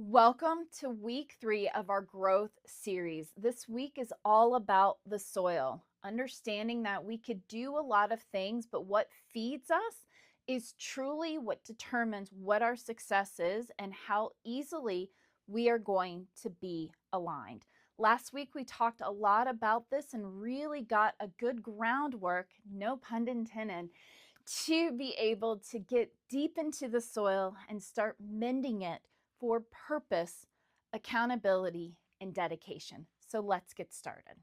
Welcome to week 3 of our growth series. This week is all about the soil, understanding that we could do a lot of things, but what feeds us is truly what determines what our success is and how easily we are going to be aligned. Last week, we talked a lot about this and really got a good groundwork, no pun intended, to be able to get deep into the soil and start mending it for purpose, accountability, and dedication. So let's get started.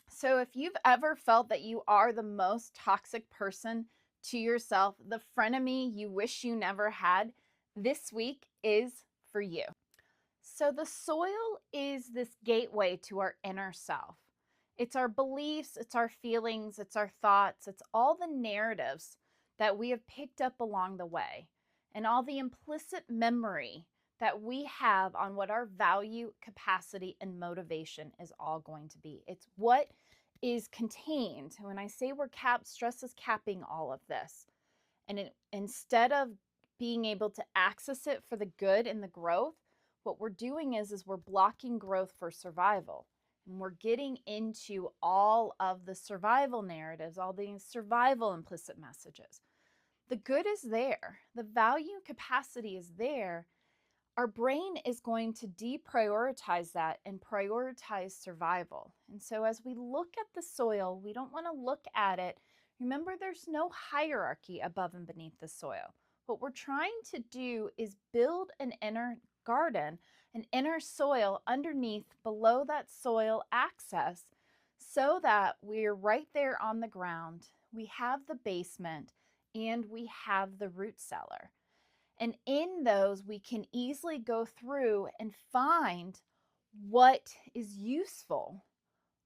So, if you've ever felt that you are the most toxic person to yourself, the frenemy you wish you never had, this week is for you. So, the soil is this gateway to our inner self. It's our beliefs, it's our feelings, it's our thoughts, it's all the narratives that we have picked up along the way, and all the implicit memory that we have on what our value, capacity, and motivation is all going to be. It's what is contained. When I say stress is capping all of this. And instead of being able to access it for the good and the growth, what we're doing is we're blocking growth for survival. And we're getting into all of the survival narratives, all the survival implicit messages. The good is there. The value capacity is there. Our brain is going to deprioritize that and prioritize survival. And so as we look at the soil, we don't want to look at it. Remember, there's no hierarchy above and beneath the soil. What we're trying to do is build an inner garden, an inner soil underneath, below that soil access, so that we're right there on the ground. We have the basement and we have the root cellar. And in those, we can easily go through and find what is useful,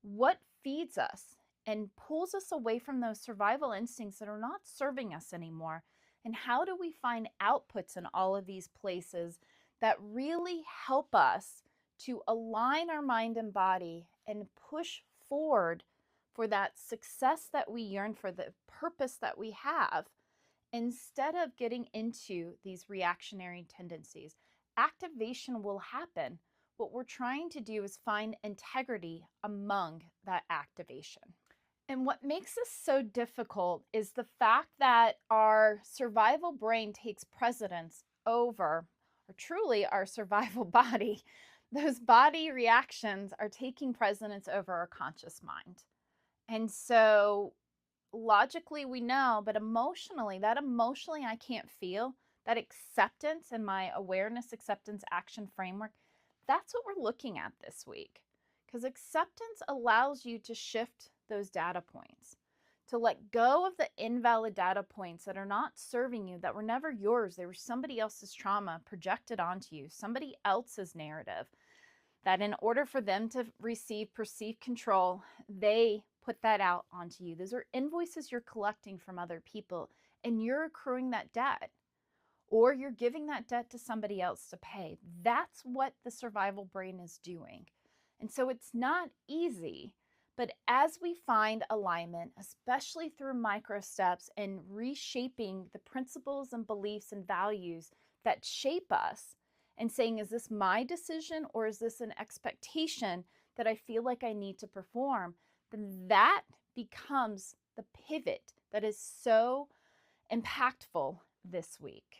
what feeds us, and pulls us away from those survival instincts that are not serving us anymore. And how do we find outputs in all of these places that really help us to align our mind and body and push forward for that success that we yearn for, the purpose that we have, instead of getting into these reactionary tendencies? Activation will happen. What we're trying to do is find integrity among that activation. And what makes this so difficult is the fact that our survival brain takes precedence over, or truly our survival body. Those body reactions are taking precedence over our conscious mind. And so logically we know, but emotionally, I can't feel, that acceptance and my awareness acceptance action framework, that's what we're looking at this week. Because acceptance allows you to shift those data points, to let go of the invalid data points that are not serving you, that were never yours. They were somebody else's trauma projected onto you, somebody else's narrative, that in order for them to receive perceived control, they put that out onto you. Those are invoices you're collecting from other people, and you're accruing that debt, or you're giving that debt to somebody else to pay. That's what the survival brain is doing. And so it's not easy, but as we find alignment, especially through micro steps and reshaping the principles and beliefs and values that shape us, and saying, is this my decision or is this an expectation that I feel like I need to perform? Then that becomes the pivot that is so impactful this week.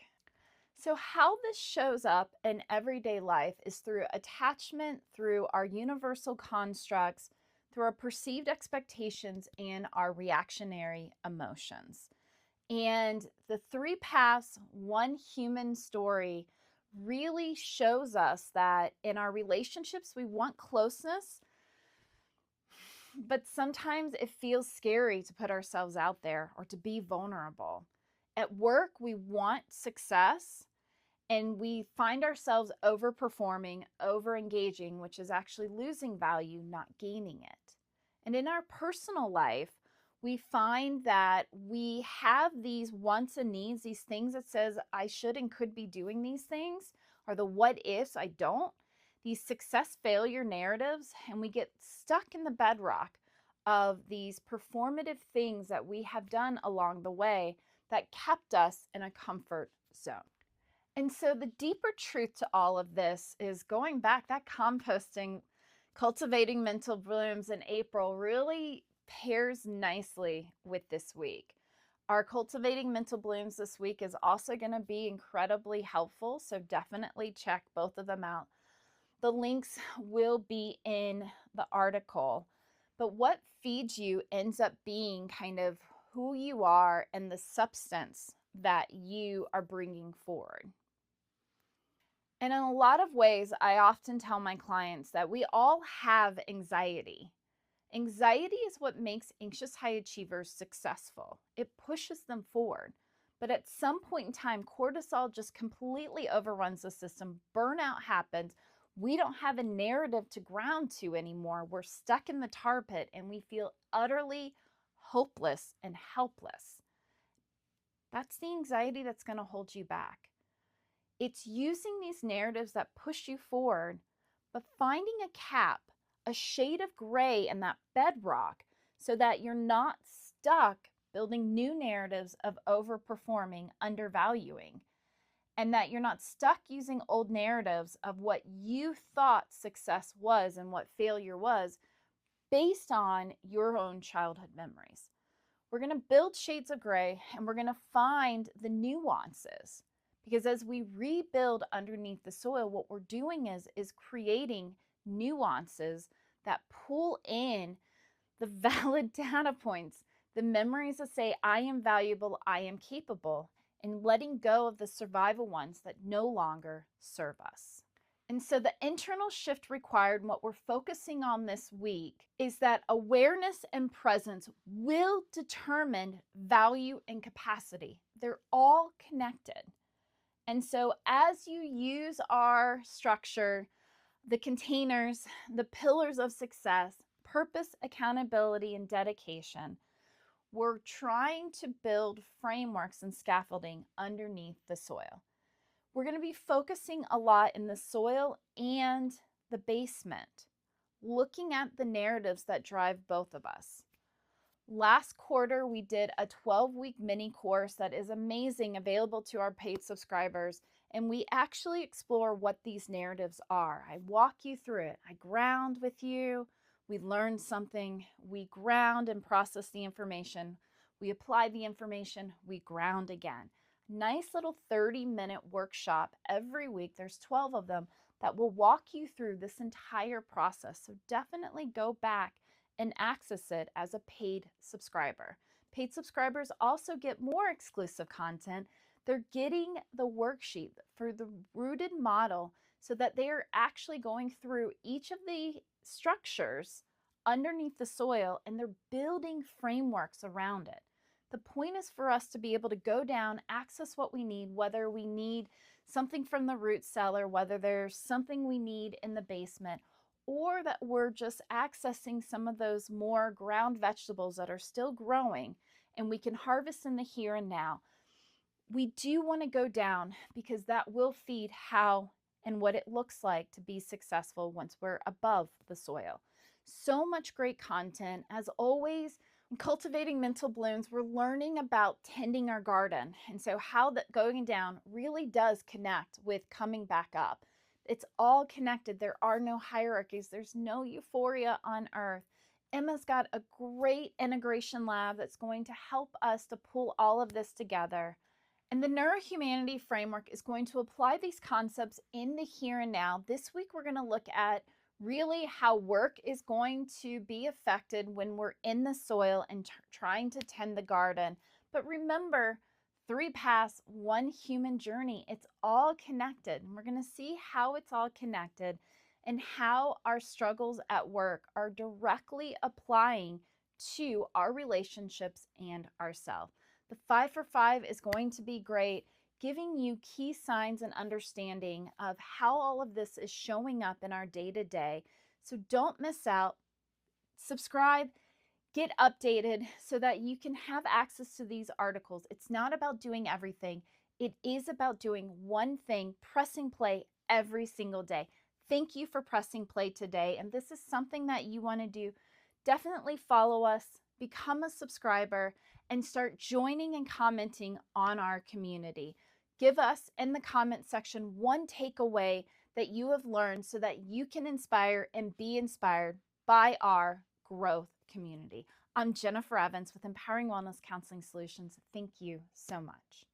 So how this shows up in everyday life is through attachment, through our universal constructs, through our perceived expectations, and our reactionary emotions. And the 3 paths, 1 human story really shows us that in our relationships, we want closeness, but sometimes it feels scary to put ourselves out there or to be vulnerable. At work, we want success, and we find ourselves overperforming, over-engaging, which is actually losing value, not gaining it. And in our personal life, we find that we have these wants and needs, these things that says I should and could be doing these things, or the what ifs, I don't, these success failure narratives, and we get stuck in the bedrock of these performative things that we have done along the way that kept us in a comfort zone. And so the deeper truth to all of this is going back, that composting, cultivating mental blooms in April really pairs nicely with this week. Our cultivating mental blooms this week is also going to be incredibly helpful. So definitely check both of them out. The links will be in the article. But what feeds you ends up being kind of who you are and the substance that you are bringing forward. And in a lot of ways, I often tell my clients that we all have anxiety. Anxiety is what makes anxious high achievers successful. It pushes them forward. But at some point in time, cortisol just completely overruns the system. Burnout happens. We don't have a narrative to ground to anymore. We're stuck in the tar pit and we feel utterly hopeless and helpless. That's the anxiety that's going to hold you back. It's using these narratives that push you forward, but finding a cap, a shade of gray in that bedrock so that you're not stuck building new narratives of overperforming, undervaluing, and that you're not stuck using old narratives of what you thought success was and what failure was based on your own childhood memories. We're going to build shades of gray and we're going to find the nuances. Because as we rebuild underneath the soil, what we're doing is creating nuances that pull in the valid data points, the memories that say, I am valuable, I am capable, and letting go of the survival ones that no longer serve us. And so the internal shift required, and what we're focusing on this week, is that awareness and presence will determine value and capacity. They're all connected. And so as you use our structure, the containers, the pillars of success, purpose, accountability, and dedication, we're trying to build frameworks and scaffolding underneath the soil. We're going to be focusing a lot in the soil and the basement, looking at the narratives that drive both of us. Last quarter, we did a 12-week mini course that is amazing, available to our paid subscribers. And we actually explore what these narratives are. I walk you through it. I ground with you. We learn something. We ground and process the information. We apply the information. We ground again. Nice little 30-minute workshop every week. There's 12 of them that will walk you through this entire process. So definitely go back and access it as a paid subscriber. Paid subscribers also get more exclusive content. They're getting the worksheet for the rooted model so that they are actually going through each of the structures underneath the soil and they're building frameworks around it. The point is for us to be able to go down, access what we need, whether we need something from the root cellar, whether there's something we need in the basement, or that we're just accessing some of those more ground vegetables that are still growing and we can harvest in the here and now. We do want to go down because that will feed how and what it looks like to be successful once we're above the soil. So much great content. As always, in Cultivating Mental Blooms, we're learning about tending our garden. And so how that going down really does connect with coming back up. It's all connected. There are no hierarchies. There's no euphoria on earth. Emma's got a great integration lab that's going to help us to pull all of this together. And the neurohumanity framework is going to apply these concepts in the here and now. This week, we're going to look at really how work is going to be affected when we're in the soil and trying to tend the garden. But remember, 3 paths, 1 human journey. It's all connected. And we're going to see how it's all connected and how our struggles at work are directly applying to our relationships and ourselves. The 5 for 5 is going to be great, giving you key signs and understanding of how all of this is showing up in our day-to-day. So don't miss out. Subscribe, get updated so that you can have access to these articles. It's not about doing everything. It is about doing one thing, pressing play every single day. Thank you for pressing play today. And this is something that you want to do. Definitely follow us, become a subscriber, and start joining and commenting on our community. Give us in the comment section one takeaway that you have learned so that you can inspire and be inspired by our growth community. I'm Jennifer Evans with Empowering Wellness Counseling Solutions. Thank you so much.